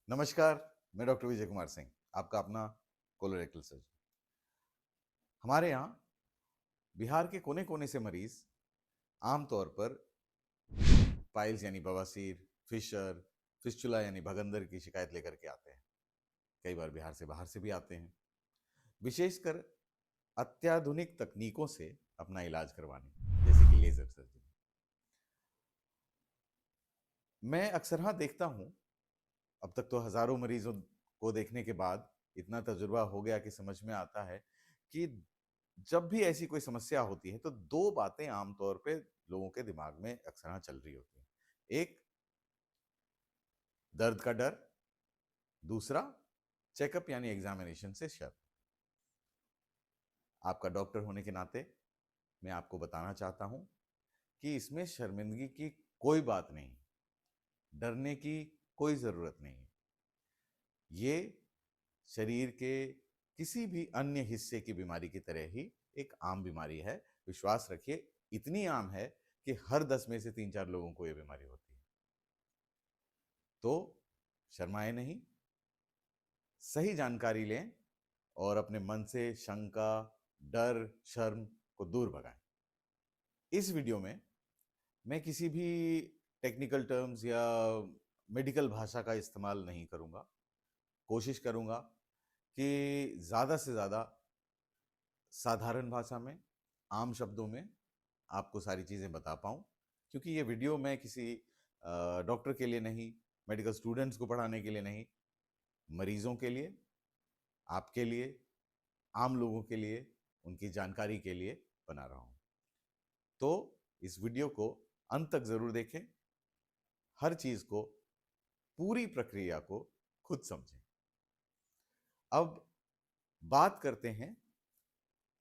नमस्कार। मैं डॉक्टर विजय कुमार सिंह, आपका अपना कोलोरेक्टल सर्जन। हमारे यहाँ बिहार के कोने कोने से मरीज आमतौर पर पाइल्स यानी बवासीर, फिशर, फिस्चुला यानी भगंदर की शिकायत लेकर के आते हैं। कई बार बिहार से बाहर से भी आते हैं, विशेषकर अत्याधुनिक तकनीकों से अपना इलाज करवाने, जैसे कि लेजर सर्जरी। मैं अक्सर हाँ देखता हूँ, अब तक तो हजारों मरीजों को देखने के बाद इतना तजुर्बा हो गया कि समझ में आता है कि जब भी ऐसी कोई समस्या होती है तो दो बातें आमतौर पे लोगों के दिमाग में अक्सर हाँ चल रही होती हैं। एक, दर्द का डर। दूसरा, चेकअप यानी एग्जामिनेशन से शर्म। आपका डॉक्टर होने के नाते मैं आपको बताना चाहता हूं कि इसमें शर्मिंदगी की कोई बात नहीं, डरने की कोई जरूरत नहीं। ये शरीर के किसी भी अन्य हिस्से की बीमारी की तरह ही एक आम बीमारी है। विश्वास रखिए, इतनी आम है कि हर 10 में से 3-4 लोगों को यह बीमारी होती है। तो शर्माए नहीं, सही जानकारी लें और अपने मन से शंका, डर, शर्म को दूर भगाएं। इस वीडियो में मैं किसी भी टेक्निकल टर्म्स या मेडिकल भाषा का इस्तेमाल नहीं करूंगा। कोशिश करूंगा कि ज्यादा से ज्यादा साधारण भाषा में, आम शब्दों में आपको सारी चीजें बता पाऊं, क्योंकि ये वीडियो मैं किसी डॉक्टर के लिए नहीं, मेडिकल स्टूडेंट्स को पढ़ाने के लिए नहीं, मरीजों के लिए, आपके लिए, आम लोगों के लिए, उनकी जानकारी के लिए बना रहा हूं। तो इस वीडियो को अंत तक जरूर देखें, हर चीज को, पूरी प्रक्रिया को खुद समझें। अब बात करते हैं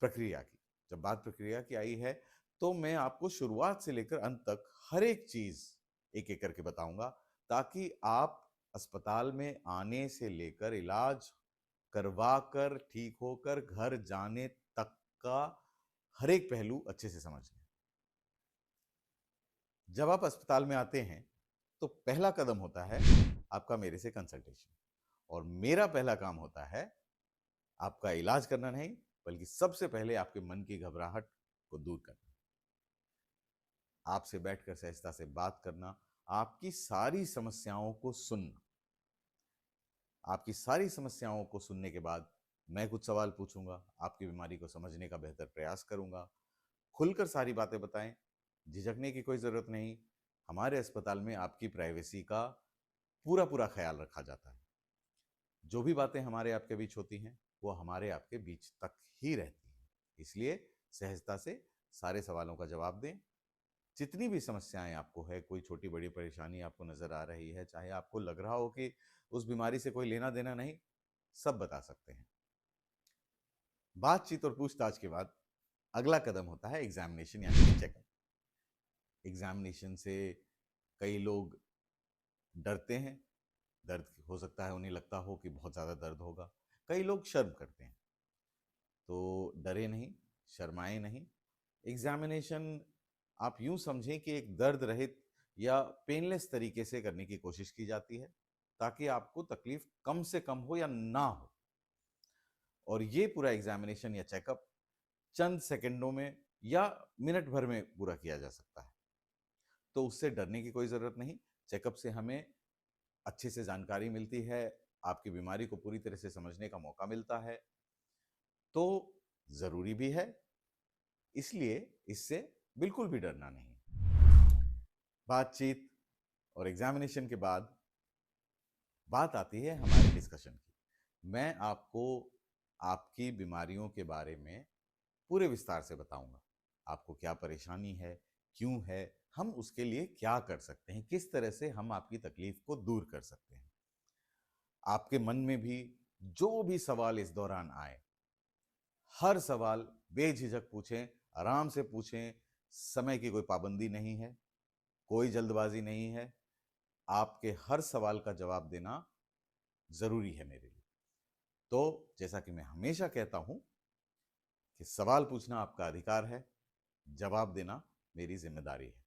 प्रक्रिया की। जब बात प्रक्रिया की आई है तो मैं आपको शुरुआत से लेकर अंत तक हर एक चीज एक एक करके बताऊंगा, ताकि आप अस्पताल में आने से लेकर इलाज करवा कर ठीक होकर घर जाने तक का हर एक पहलू अच्छे से समझ लें। जब आप अस्पताल में आते हैं तो पहला कदम होता है आपका मेरे से कंसल्टेशन, और मेरा पहला काम होता है आपका इलाज करना नहीं, बल्कि सबसे पहले आपके मन की घबराहट को दूर करना, आपसे बैठकर सहजता से बात करना, आपकी सारी समस्याओं को सुनना। आपकी सारी समस्याओं को सुनने के बाद मैं कुछ सवाल पूछूंगा, आपकी बीमारी को समझने का बेहतर प्रयास करूंगा। खुलकर सारी बातें बताएं, झिझकने की कोई जरूरत नहीं। हमारे अस्पताल में आपकी प्राइवेसी का पूरा पूरा ख्याल रखा जाता है। जो भी बातें हमारे आपके बीच होती हैं वो हमारे आपके बीच तक ही रहती हैं, इसलिए सहजता से सारे सवालों का जवाब दें। जितनी भी समस्याएं आपको है, कोई छोटी बड़ी परेशानी आपको नजर आ रही है, चाहे आपको लग रहा हो कि उस बीमारी से कोई लेना देना नहीं, सब बता सकते हैं। बातचीत और पूछताछ के बाद अगला कदम होता है एग्जामिनेशन यानी चेकअप। एग्जामिनेशन से कई लोग डरते हैं, दर्द हो सकता है उन्हें लगता हो कि बहुत ज़्यादा दर्द होगा। कई लोग शर्म करते हैं, तो डरे नहीं, शर्माए नहीं। एग्जामिनेशन आप यूं समझें कि एक दर्द रहित या पेनलेस तरीके से करने की कोशिश की जाती है, ताकि आपको तकलीफ कम से कम हो या ना हो। और ये पूरा एग्जामिनेशन या चेकअप चंद सेकंडों में या मिनट भर में पूरा किया जा सकता है, तो उससे डरने की कोई ज़रूरत नहीं। चेकअप से हमें अच्छे से जानकारी मिलती है, आपकी बीमारी को पूरी तरह से समझने का मौका मिलता है, तो ज़रूरी भी है, इसलिए इससे बिल्कुल भी डरना नहीं। बातचीत और एग्जामिनेशन के बाद बात आती है हमारे डिस्कशन की। मैं आपको आपकी बीमारियों के बारे में पूरे विस्तार से बताऊंगा। आपको क्या परेशानी है, क्यों है, हम उसके लिए क्या कर सकते हैं, किस तरह से हम आपकी तकलीफ को दूर कर सकते हैं। आपके मन में भी जो भी सवाल इस दौरान आए, हर सवाल बेझिझक पूछें, आराम से पूछें। समय की कोई पाबंदी नहीं है, कोई जल्दबाजी नहीं है। आपके हर सवाल का जवाब देना जरूरी है मेरे लिए। तो जैसा कि मैं हमेशा कहता हूं कि सवाल पूछना आपका अधिकार है, जवाब देना मेरी जिम्मेदारी है।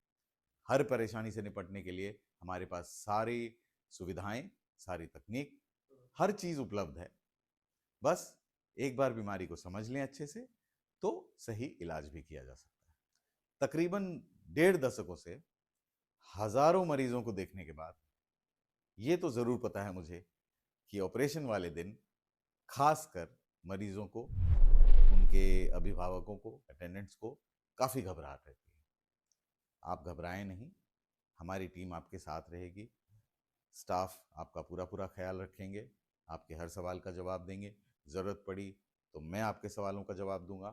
हर परेशानी से निपटने के लिए हमारे पास सारी सुविधाएं सारी तकनीक, हर चीज उपलब्ध है। बस एक बार बीमारी को समझ लें अच्छे से तो सही इलाज भी किया जा सकता है। तकरीबन 1.5 दशकों से हजारों मरीजों को देखने के बाद ये तो जरूर पता है मुझे कि ऑपरेशन वाले दिन खासकर मरीजों को, उनके अभिभावकों को, अटेंडेंट्स को काफी घबराहट रहती है। आप घबराएं नहीं, हमारी टीम आपके साथ रहेगी, स्टाफ आपका पूरा पूरा ख्याल रखेंगे, आपके हर सवाल का जवाब देंगे, जरूरत पड़ी तो मैं आपके सवालों का जवाब दूंगा।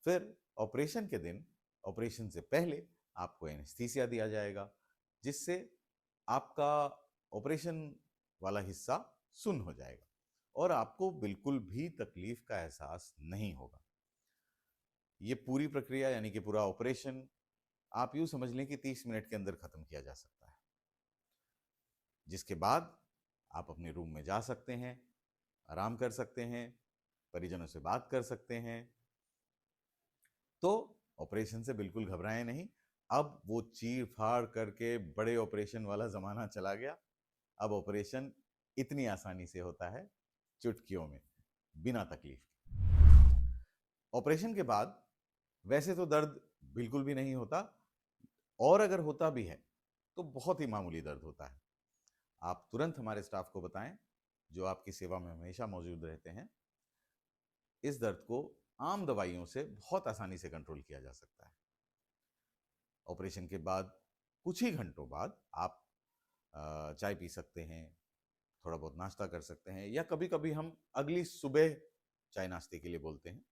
फिर ऑपरेशन के दिन, ऑपरेशन से पहले आपको एनेस्थीसिया दिया जाएगा, जिससे आपका ऑपरेशन वाला हिस्सा सुन्न हो जाएगा और आपको बिल्कुल भी तकलीफ का एहसास नहीं होगा। ये पूरी प्रक्रिया यानी कि पूरा ऑपरेशन आप यूं समझ लें कि 30 मिनट के अंदर खत्म किया जा सकता है, जिसके बाद आप अपने रूम में जा सकते हैं, आराम कर सकते हैं, परिजनों से बात कर सकते हैं। तो ऑपरेशन से बिल्कुल घबराएं नहीं। अब वो चीर फाड़ करके बड़े ऑपरेशन वाला जमाना चला गया। अब ऑपरेशन इतनी आसानी से होता है, चुटकियों में, बिना तकलीफ के। ऑपरेशन के बाद वैसे तो दर्द बिल्कुल भी नहीं होता, और अगर होता भी है तो बहुत ही मामूली दर्द होता है। आप तुरंत हमारे स्टाफ को बताएं, जो आपकी सेवा में हमेशा मौजूद रहते हैं। इस दर्द को आम दवाइयों से बहुत आसानी से कंट्रोल किया जा सकता है। ऑपरेशन के बाद कुछ ही घंटों बाद आप चाय पी सकते हैं, थोड़ा बहुत नाश्ता कर सकते हैं, या कभी कभी हम अगली सुबह चाय नाश्ते के लिए बोलते हैं।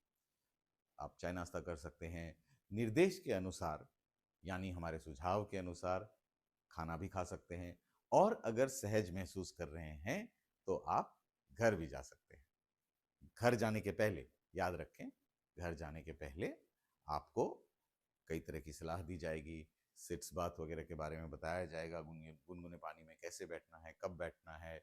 आप चाय नाश्ता कर सकते हैं। निर्देश के अनुसार यानी हमारे सुझाव के अनुसार खाना भी खा सकते हैं, और अगर सहज महसूस कर रहे हैं तो आप घर भी जा सकते हैं। घर जाने के पहले याद रखें, घर जाने के पहले आपको कई तरह की सलाह दी जाएगी, सिट्स बात वगैरह के बारे में बताया जाएगा, गुनगुने पानी में कैसे बैठना है, कब बैठना है,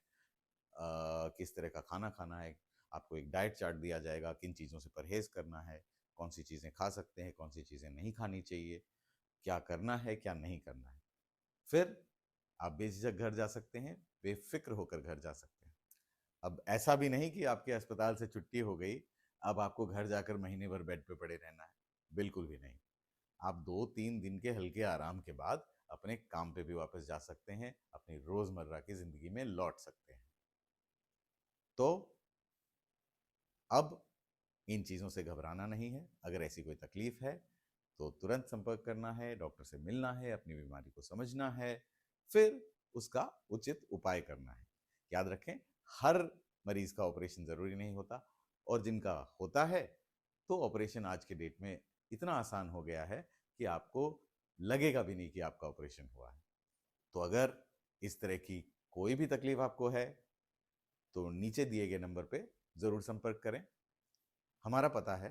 किस तरह का खाना खाना है। आपको एक डाइट चार्ट दिया जाएगा, किन चीज़ों से परहेज करना है, कौन सी चीज़ें खा सकते हैं, कौन सी चीज़ें नहीं खानी चाहिए, क्या करना है क्या नहीं करना है। फिर आप बेझिझक घर जा सकते हैं, बेफिक्र होकर घर जा सकते हैं। अब ऐसा भी नहीं कि आपके अस्पताल से छुट्टी हो गई, अब आपको घर जाकर महीने भर बेड पे पड़े रहना है, बिल्कुल भी नहीं। आप 2-3 दिन के हल्के आराम के बाद अपने काम पे भी वापस जा सकते हैं, अपनी रोजमर्रा की जिंदगी में लौट सकते हैं। तो अब इन चीजों से घबराना नहीं है। अगर ऐसी कोई तकलीफ है तो तुरंत संपर्क करना है, डॉक्टर से मिलना है, अपनी बीमारी को समझना है, फिर उसका उचित उपाय करना है। याद रखें, हर मरीज का ऑपरेशन जरूरी नहीं होता, और जिनका होता है तो ऑपरेशन आज के डेट में इतना आसान हो गया है कि आपको लगेगा भी नहीं कि आपका ऑपरेशन हुआ है। तो अगर इस तरह की कोई भी तकलीफ आपको है तो नीचे दिए गए नंबर पे जरूर संपर्क करें। हमारा पता है